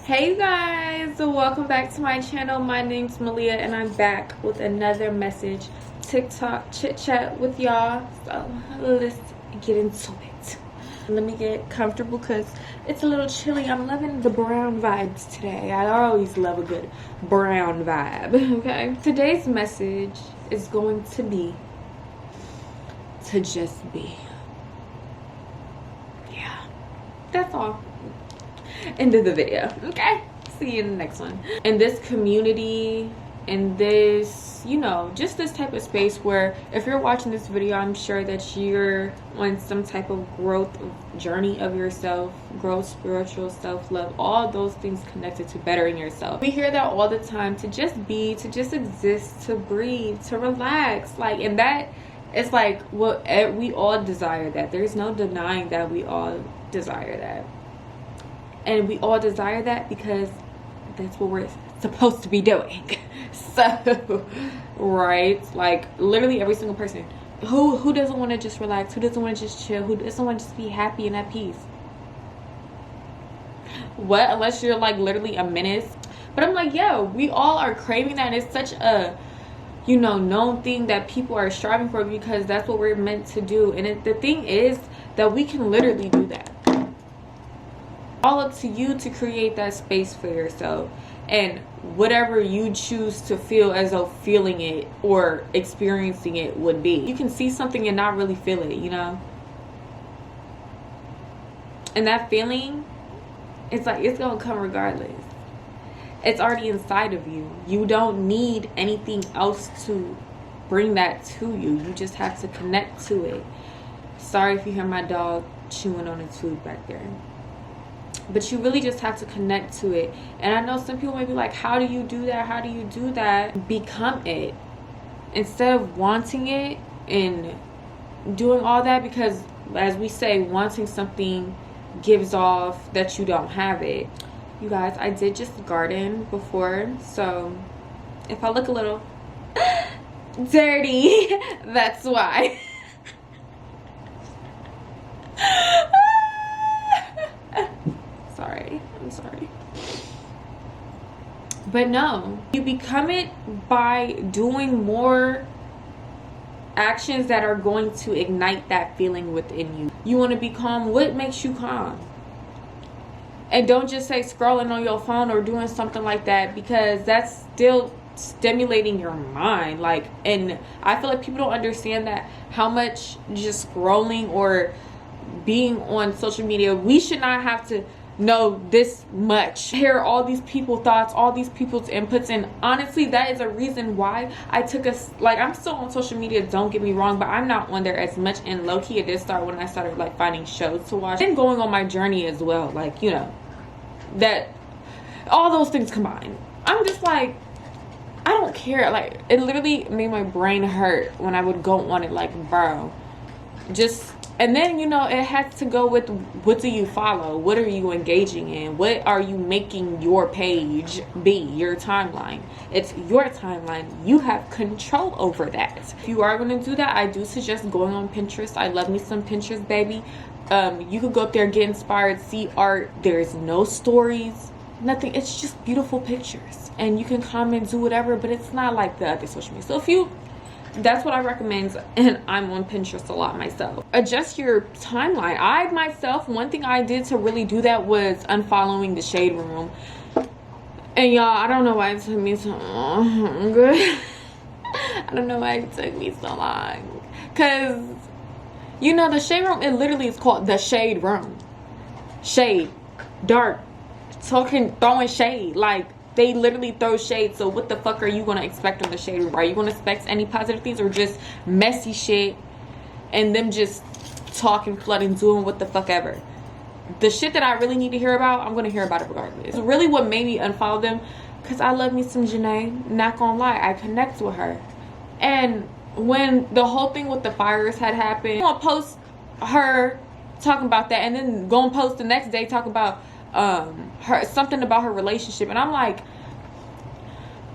Hey guys, welcome back to my channel. My name's Malia and I'm back with another message TikTok chit chat with y'all. So let's get into it. Let me get comfortable because it's a little chilly. I'm loving the brown vibes today. I always love a good brown vibe. Okay, today's message is going to be to just be. Yeah, that's all. End of the video. Okay, see you in the next one. In this community, in this, just this type of space where if you're watching this video, I'm sure that you're on some type of growth journey of yourself, growth, spiritual, self-love, all those things connected to bettering yourself. We hear that all the time, to just be, to just exist, to breathe, to relax, and that is what we all desire. That there's no denying that we all desire that. And we all desire that because that's what we're supposed to be doing. So, right? Literally every single person. Who doesn't want to just relax? Who doesn't want to just chill? Who doesn't want to just be happy and at peace? What? Unless you're literally a menace. But I'm yo, we all are craving that. And it's such a, known thing that people are striving for because that's what we're meant to do. And the thing is that we can literally do that. All up to you to create that space for yourself and whatever you choose to feel as though feeling it or experiencing it would be. You can see something and not really feel it, and that feeling, it's gonna come regardless. It's already inside of you. You don't need anything else to bring that to you. You just have to connect to it. Sorry if you hear my dog chewing on its food back there. But you really just have to connect to it. And I know some people may be like, how do you do that? How do you do that? Become it. Instead of wanting it and doing all that, because as we say, wanting something gives off that you don't have it. You guys, I did just garden before. So if I look a little dirty, that's why. I'm sorry. But no, you become it by doing more actions that are going to ignite that feeling within you. You want to be calm. What makes you calm? And don't just say scrolling on your phone or doing something like that, because that's still stimulating your mind. And I feel like people don't understand that how much just scrolling or being on social media, we should not have to know this much, hear all these people's thoughts, all these people's inputs. And honestly, that is a reason why I took I'm still on social media, don't get me wrong, but I'm not on there as much. And low-key, it did start when I started finding shows to watch and going on my journey as well, that all those things combined. I'm just I don't care. It literally made my brain hurt when I would go on it, bro, just. And then, it has to go with, what do you follow? What are you engaging in? What are you making your page be, your timeline? It's your timeline. You have control over that. If you are going to do that, I do suggest going on Pinterest. I love me some Pinterest, baby. You could go up there, get inspired, see art. There's no stories, nothing. It's just beautiful pictures. And you can comment, do whatever, but it's not like the other social media. So that's what I recommend, and I'm on Pinterest a lot myself. Adjust your timeline. One thing I did to really do that was unfollowing the Shade Room. And y'all, I don't know why it took me so long. I don't know why it took me so long. Because, the Shade Room, it literally is called the Shade Room. Shade. Dark. Throwing shade. They literally throw shade. So what the fuck are you going to expect on the Shade Room? Are you going to expect any positive things or just messy shit and them just talking, flooding, doing what the fuck ever? The shit that I really need to hear about, I'm going to hear about it regardless. It's really what made me unfollow them, because I love me some Janae. Not going to lie, I connect with her. And when the whole thing with the fires had happened, I'm going to post her talking about that and then go and post the next day talking about something about her relationship. And I'm like,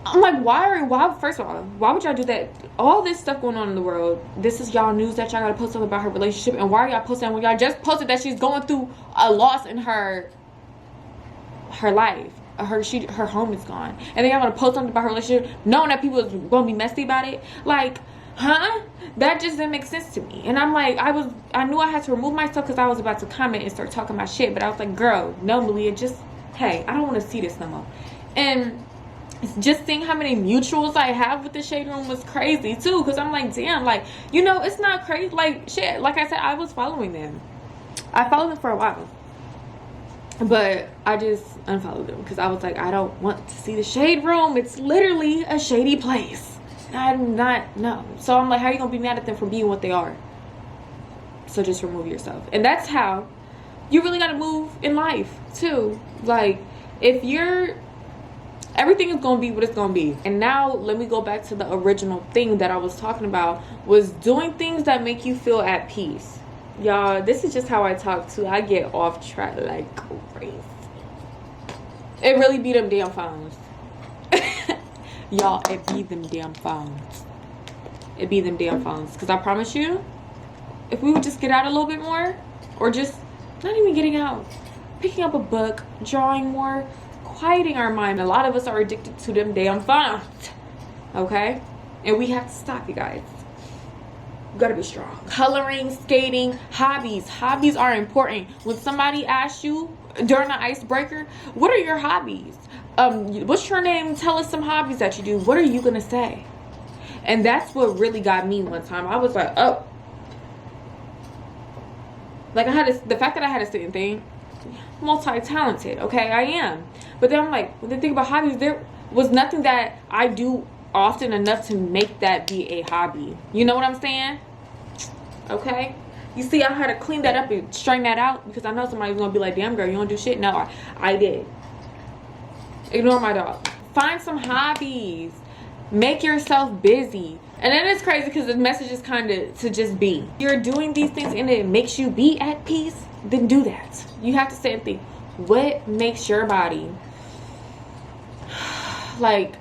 why first of all, why would y'all do that? All this stuff going on in the world, this is y'all news that y'all gotta post something about her relationship, and why are y'all posting when y'all just posted that she's going through a loss in her life? her home is gone, and then y'all gonna post something about her relationship knowing that people is gonna be messy about it. Like, huh? That just didn't make sense to me. And I'm like, I knew I had to remove myself because I was about to comment and start talking my shit, but I was like, girl, no, Malia, just, hey, I don't want to see this no more. And just seeing how many mutuals I have with the Shade Room was crazy too, because I'm like, damn, like, you know, it's not crazy. Like, shit, like I said, I was following them. I followed them for a while, but I just unfollowed them because I was like, I don't want to see the Shade Room. It's literally a shady place. I'm not, no. So I'm like, how are you gonna be mad at them for being what they are? So just remove yourself. And that's how you really gotta move in life too. Like, if you're, everything is gonna be what it's gonna be. And now let me go back to the original thing that I was talking about, was doing things that make you feel at peace. Y'all, this is just how I talk too. I get off track like crazy. It really be them damn phones. Y'all, it be them damn phones. It be them damn phones. Because I promise you, if we would just get out a little bit more, or just not even getting out, picking up a book, drawing more, quieting our mind. A lot of us are addicted to them damn phones. Okay? And we have to stop, you guys. You gotta be strong. Coloring, skating, hobbies. Hobbies are important. When somebody asks you during the icebreaker, what are your hobbies? What's your name? Tell us some hobbies that you do. What are you gonna say? And that's what really got me one time. I was like, oh, like I had the fact that I had a certain thing, multi-talented. Okay, I am. But then I'm like, when they think about hobbies, there was nothing that I do often enough to make that be a hobby. You know what I'm saying? Okay. You see, I had to clean that up and straighten that out because I know somebody's gonna be like, damn girl, you don't do shit. No, I did. Ignore my dog. Find some hobbies. Make yourself busy. And then it's crazy because the message is kind of to just be. You're doing these things and it makes you be at peace, then do that. You have to say and think, what makes your body like,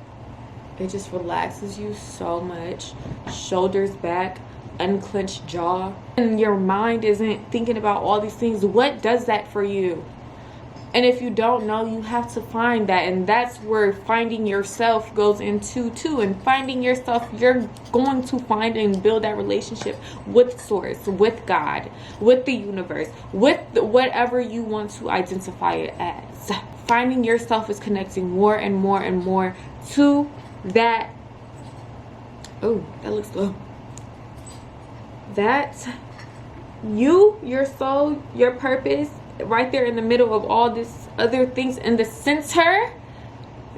it just relaxes you so much. Shoulders back, unclenched jaw, and your mind isn't thinking about all these things. What does that for you? And if you don't know, you have to find that. And that's where finding yourself goes into too. And finding yourself, you're going to find and build that relationship with source, with God, with the universe, with whatever you want to identify it as. Finding yourself is connecting more and more and more to that. Oh, that looks low. That you, your soul, your purpose, right there in the middle of all this other things, in the center,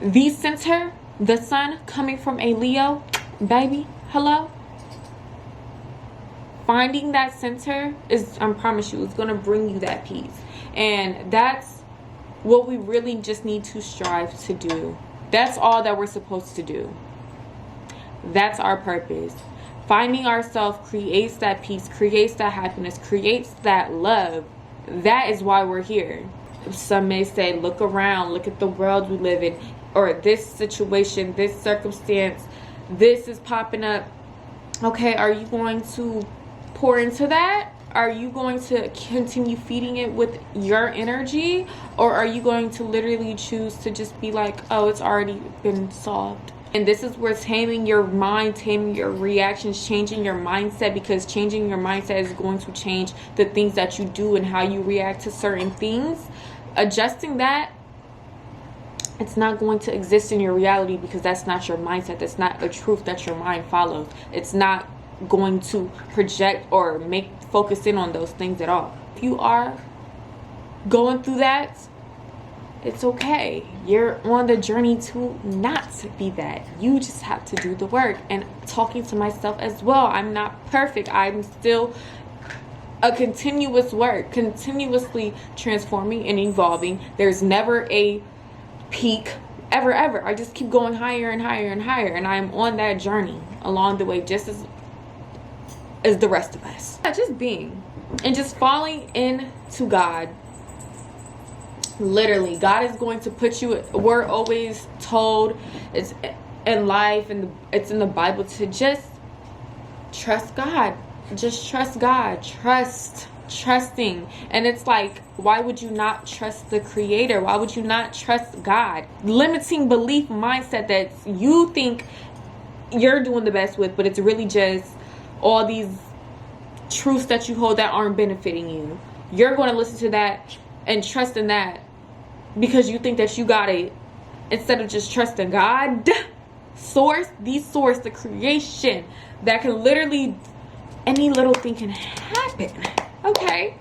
the sun coming from a Leo, baby, hello. Finding that center is, I promise you, it's going to bring you that peace. And that's what we really just need to strive to do. That's all that we're supposed to do. That's our purpose. Finding ourselves creates that peace, creates that happiness, creates that love. That is why we're here. Some may say, look around, look at the world we live in, or this situation, this circumstance, this is popping up. Okay, are you going to pour into that? Are you going to continue feeding it with your energy? Or are you going to literally choose to just be like, oh, it's already been solved? And this is where taming your mind, taming your reactions, changing your mindset, because changing your mindset is going to change the things that you do and how you react to certain things. Adjusting that, it's not going to exist in your reality because that's not your mindset. That's not a truth that your mind follows. It's not going to project or focus in on those things at all. If you are going through that, it's okay. You're on the journey to not be that. You just have to do the work. And talking to myself as well, I'm not perfect. I'm still a continuous work, continuously transforming and evolving. There's never a peak, ever. I just keep going higher and higher and higher. And I'm on that journey along the way, just as the rest of us. Just being and just falling into God. Literally, God is going to put you, we're always told, it's in life and it's in the Bible, to just trust God. Just trust God. Trust trusting. And it's like, why would you not trust the creator? Why would you not trust God? Limiting belief mindset that you think you're doing the best with, but it's really just all these truths that you hold that aren't benefiting you. You're going to listen to that and trust in that because you think that you got it, instead of just trusting God, source, the creation that can literally, any little thing can happen. Okay,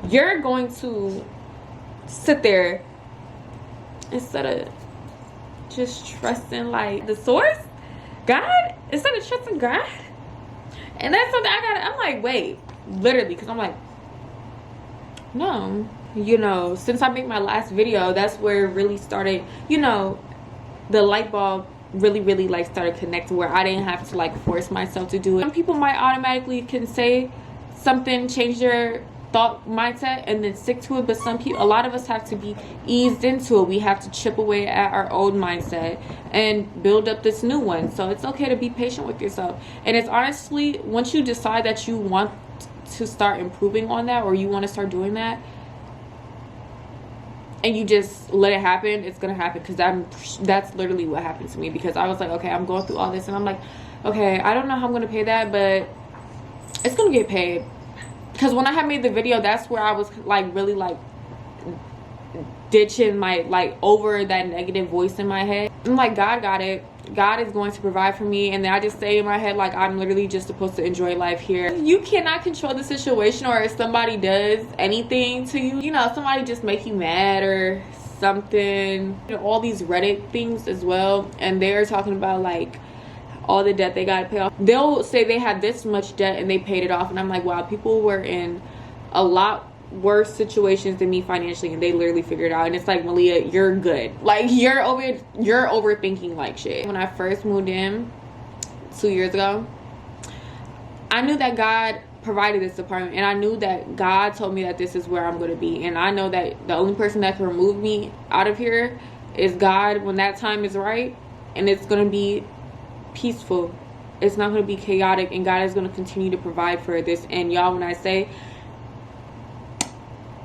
you're going to sit there instead of just trusting like the source, God, instead of trusting God. And that's something I'm like, wait, literally, because I'm like, no, you know, since I made my last video, that's where it really started, you know, the light bulb really like started connecting, where I didn't have to like force myself to do it. Some people might automatically can say something, change their thought mindset and then stick to it, but some people, a lot of us have to be eased into it. We have to chip away at our old mindset and build up this new one. So it's okay to be patient with yourself. And it's honestly, once you decide that you want to start improving on that, or you want to start doing that, and you just let it happen, it's gonna happen. Because that's literally what happened to me, because I was like, okay, I'm going through all this and I'm like, okay, I don't know how I'm gonna pay that, but it's gonna get paid. Because when I had made the video, that's where I was like really like ditching my like over that negative voice in my head. I'm like, God got it. God is going to provide for me. And then I just say in my head, like, I'm literally just supposed to enjoy life here. You cannot control the situation, or if somebody does anything to you, you know, somebody just make you mad or something. You know, all these Reddit things as well. And they're talking about like all the debt they got to pay off. They'll say they had this much debt and they paid it off. And I'm like, wow, people were in a lot worse situations than me financially, and they literally figured it out. And it's like, Malia, you're good. Like, you're overthinking like shit. When I first moved in 2 years ago, I knew that God provided this apartment, and I knew that God told me that this is where I'm going to be. And I know that the only person that can remove me out of here is God when that time is right, and it's going to be peaceful. It's not going to be chaotic, and God is going to continue to provide for this. And y'all, when I say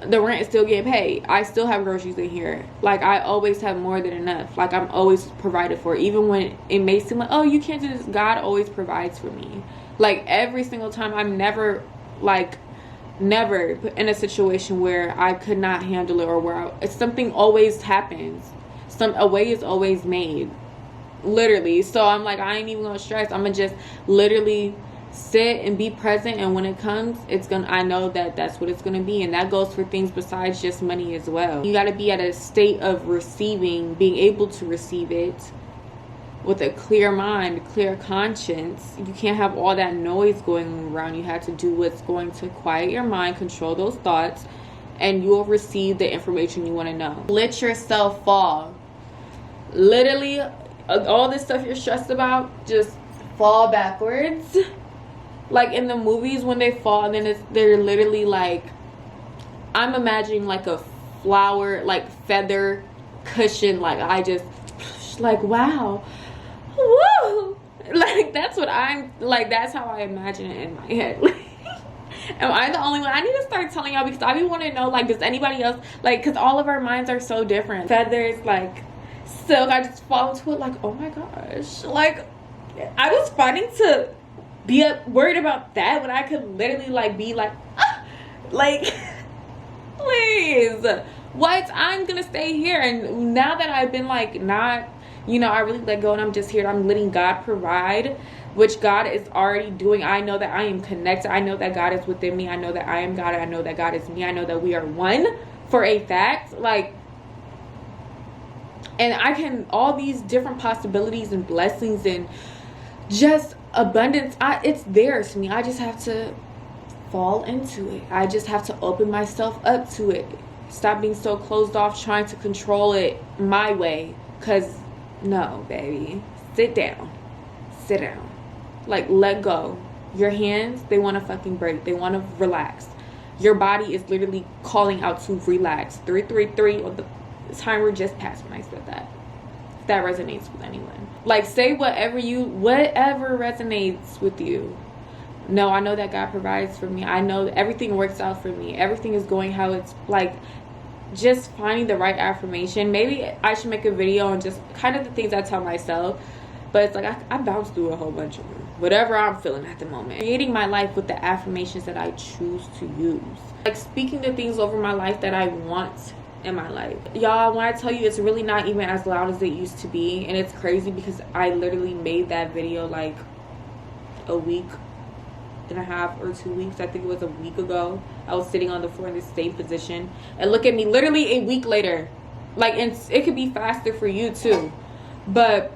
the rent is still getting paid, I still have groceries in here. Like, I always have more than enough. Like, I'm always provided for. Even when it may seem like, oh, you can't do this, God always provides for me. Like, every single time. I'm never put in a situation where I could not handle it, or where something always happens. A way is always made, literally. So I'm like, I ain't even gonna stress. I'm gonna just literally sit and be present, and when it comes, I know that that's what it's gonna be. And that goes for things besides just money as well. You got to be at a state of receiving, being able to receive it with a clear mind, clear conscience. You can't have all that noise going around. You have to do what's going to quiet your mind, control those thoughts, and you will receive the information you want to know. Let yourself fall. Literally, all this stuff you're stressed about, just fall backwards. Like in the movies, when they fall, and then they're literally like, I'm imagining like a flower, like feather cushion. Like, I just, like, wow, woo. Like, that's what I'm, like, that's how I imagine it in my head. Am I the only one? I need to start telling y'all, because I be wanting to know, like, does anybody else, like, because all of our minds are so different. Feathers, like silk, I just fall into it like, oh my gosh. Like, I was fighting to be worried about that when I could literally like be like, ah! Like, please, what? I'm gonna stay here. And now that I've been like, not, you know, I really let go and I'm just here, I'm letting God provide, which God is already doing. I know that I am connected. I know that God is within me. I know that I am God. I know that God is me. I know that we are one for a fact. Like, and I can, all these different possibilities and blessings and just abundance, it's there to me. I just have to fall into it. I just have to open myself up to it. Stop being so closed off, trying to control it my way. Because no, baby, sit down. Like, let go. Your hands, they want to fucking break. They want to relax. Your body is literally calling out to relax. 333, or the timer just passed when I said that. If that resonates with anyone, like, say whatever resonates with you. No, I know that God provides for me. I know that everything works out for me. Everything is going how it's like. Just finding the right affirmation. Maybe I should make a video on just kind of the things I tell myself. But it's like I bounce through a whole bunch of them. Whatever I'm feeling at the moment. Creating my life with the affirmations that I choose to use. Like speaking the things over my life that I want in my life. Y'all, when I tell you, it's really not even as loud as it used to be. And it's crazy because I literally made that video like a week and a half or 2 weeks. I think it was a week ago. I was sitting on the floor in the same position. And look at me, literally a week later. Like, and it could be faster for you too. But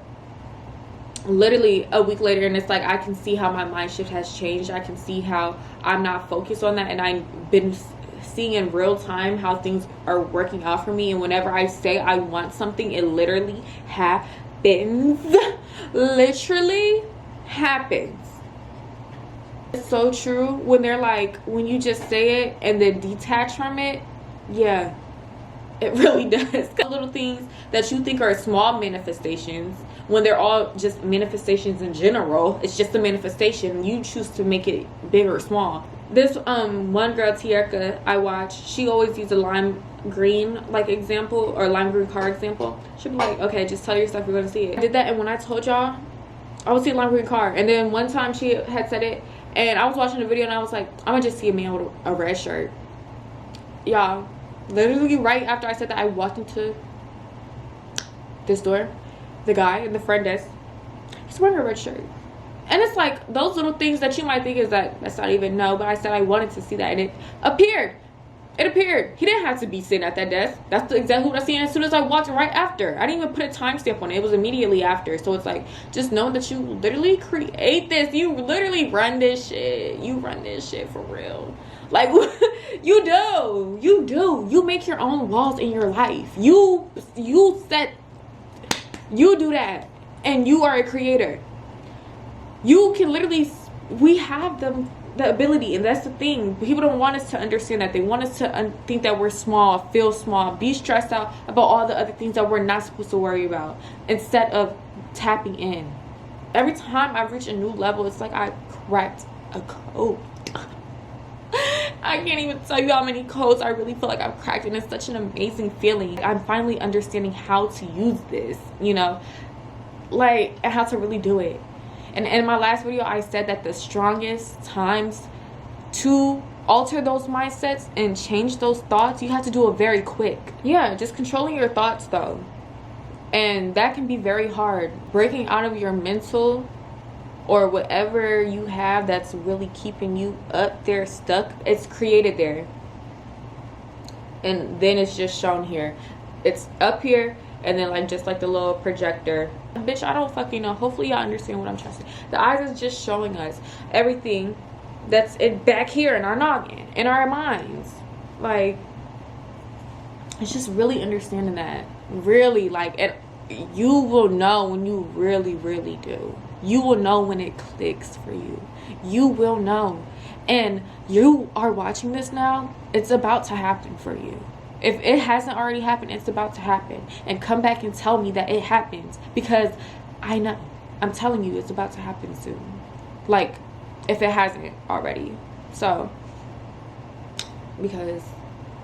literally a week later, and it's like I can see how my mind shift has changed. I can see how I'm not focused on that, and I've been seeing in real time how things are working out for me. And whenever I say I want something, it literally happens. Literally happens. It's so true when they're like, when you just say it and then detach from it. Yeah, it really does. Little things that you think are small manifestations, when they're all just manifestations in general, it's just a manifestation. You choose to make it big or small. This one girl, Tierka, I watch, she always uses a lime green like example, or lime green car example. She'll be like, okay, just tell yourself you're gonna see it. I did that, and when I told y'all I would see a lime green car, and then one time she had said it, and I was watching the video and I was like, I'm gonna just see a man with a red shirt. Y'all, literally right after I said that, I walked into this door. The guy in the front desk, he's wearing a red shirt. And it's like those little things that you might think is that that's not even no, but I said I wanted to see that, and it appeared. It appeared. He didn't have to be sitting at that desk. That's exactly what I seen as soon as I walked right after. I didn't even put a timestamp on it. It was immediately after. So it's like, just knowing that you literally create this. You literally run this shit. You run this shit for real. Like, you do. You do. You make your own walls in your life. You do that. And you are a creator. You can literally, we have the ability, and that's the thing. People don't want us to understand that. They want us to think that we're small, feel small, be stressed out about all the other things that we're not supposed to worry about, instead of tapping in. Every time I reach a new level, it's like I cracked a code. I can't even tell you how many codes I really feel like I've cracked, and it's such an amazing feeling. I'm finally understanding how to use this, you know, like, and how to really do it. And in my last video, I said that the strongest times to alter those mindsets and change those thoughts, you have to do it very quick. Yeah, just controlling your thoughts though. And that can be very hard. Breaking out of your mental or whatever you have that's really keeping you up there stuck, it's created there. And then it's just shown here. It's up here, and then like just like the little projector. Bitch, I don't fucking know. Hopefully y'all understand what I'm trying to say. The eyes is just showing us everything that's back here in our noggin, in our minds. Like, it's just really understanding that. Really, like, it, you will know when you really, really do. You will know when it clicks for you. You will know. And you are watching this now. It's about to happen for you. If it hasn't already happened, it's about to happen. And come back and tell me that it happens. Because I know. I'm telling you, it's about to happen soon. Like, if it hasn't already. So, because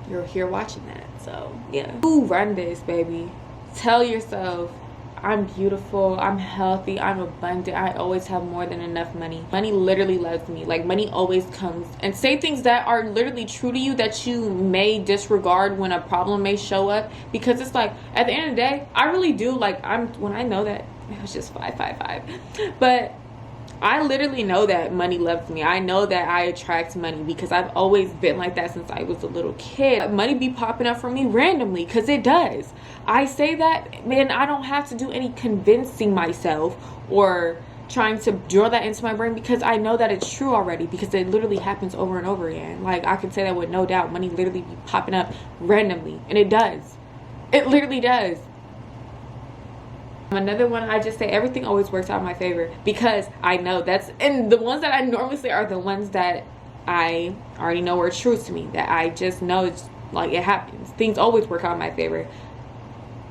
you're here watching that. So, yeah. You run this, baby. Tell yourself, I'm beautiful, I'm healthy, I'm abundant, I always have more than enough money. Money literally loves me. Like, money always comes. And say things that are literally true to you that you may disregard when a problem may show up. Because it's like, at the end of the day, I really do, like, when I know that, it was just 555. But I literally know that money loves me. I know that I attract money because I've always been like that since I was a little kid. Money be popping up for me randomly because it does. I say that, man, I don't have to do any convincing myself or trying to drill that into my brain because I know that it's true already because it literally happens over and over again. Like, I can say that with no doubt. Money literally be popping up randomly, and it does. It literally does. Another one, I just say everything always works out in my favor because I know that's, and the ones that I normally say are the ones that I already know are true to me, that I just know it's like it happens. Things always work out in my favor.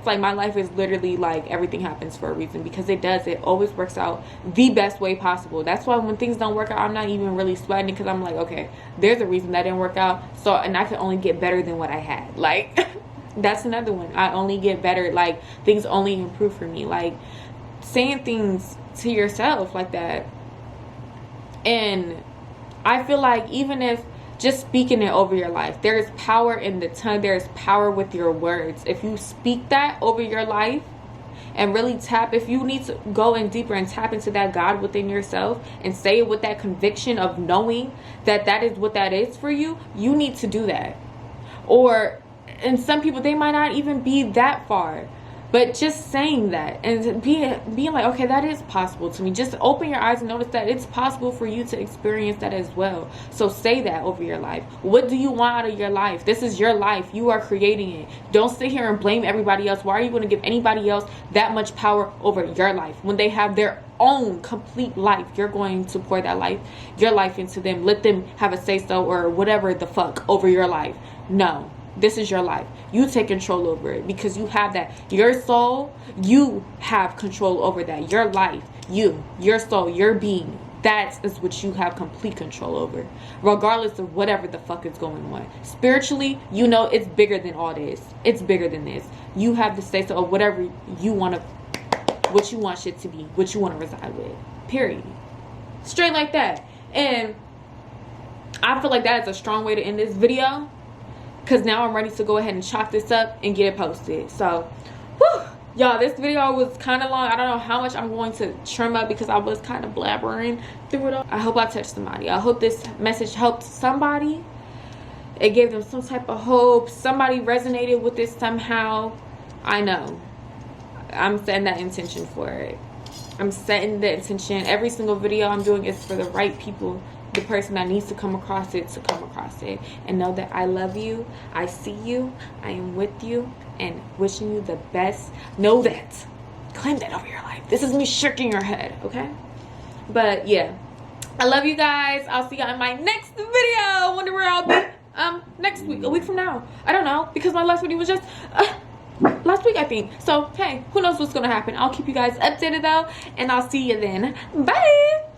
It's like my life is literally like everything happens for a reason, because it does. It always works out the best way possible. That's why when things don't work out, I'm not even really sweating, because I'm like, okay, there's a reason that didn't work out. So, and I can only get better than what I had. Like, that's another one. I only get better. Like, things only improve for me. Like, saying things to yourself like that. And I feel like even if just speaking it over your life, there is power in the tongue. There is power with your words. If you speak that over your life and really tap, if you need to go in deeper and tap into that God within yourself and say it with that conviction of knowing that that is what that is for you, you need to do that. Or, and some people, they might not even be that far, but just saying that and being like, okay, that is possible to me. Just open your eyes and notice that it's possible for you to experience that as well. So say that over your life. What do you want out of your life? This is your life. You are creating it. Don't sit here and blame everybody else. Why are you going to give anybody else that much power over your life when they have their own complete life? You're going to pour that life, your life, into them. Let them have a say so or whatever the fuck over your life. No. This is your life. You take control over it, because you have that. Your soul, you have control over that. Your life, your soul, your being, that is what you have complete control over, regardless of whatever the fuck is going on. Spiritually, you know it's bigger than all this. It's bigger than this. You have the say so of whatever you want to, what you want shit to be, what you want to reside with. Period. Straight like that. And I feel like that is a strong way to end this video, because now I'm ready to go ahead and chop this up and get it posted. So, whew, y'all, this video was kind of long. I don't know how much I'm going to trim up, because I was kind of blabbering through it all. I hope I touched somebody. I hope this message helped somebody. It gave them some type of hope. Somebody resonated with this somehow. I know. I'm setting that intention for it. I'm setting the intention. Every single video I'm doing is for the right people. The person that needs to come across it to come across it, and know that I love you, I see you, I am with you, and wishing you the best. Know that. Claim that over your life. This is me shaking your head, okay? But yeah, I love you guys. I'll see you in my next video. I wonder where I'll be next week, a week from now. I don't know, because my last video was just last week, I think. So hey, who knows what's gonna happen. I'll keep you guys updated though, and I'll see you then. Bye.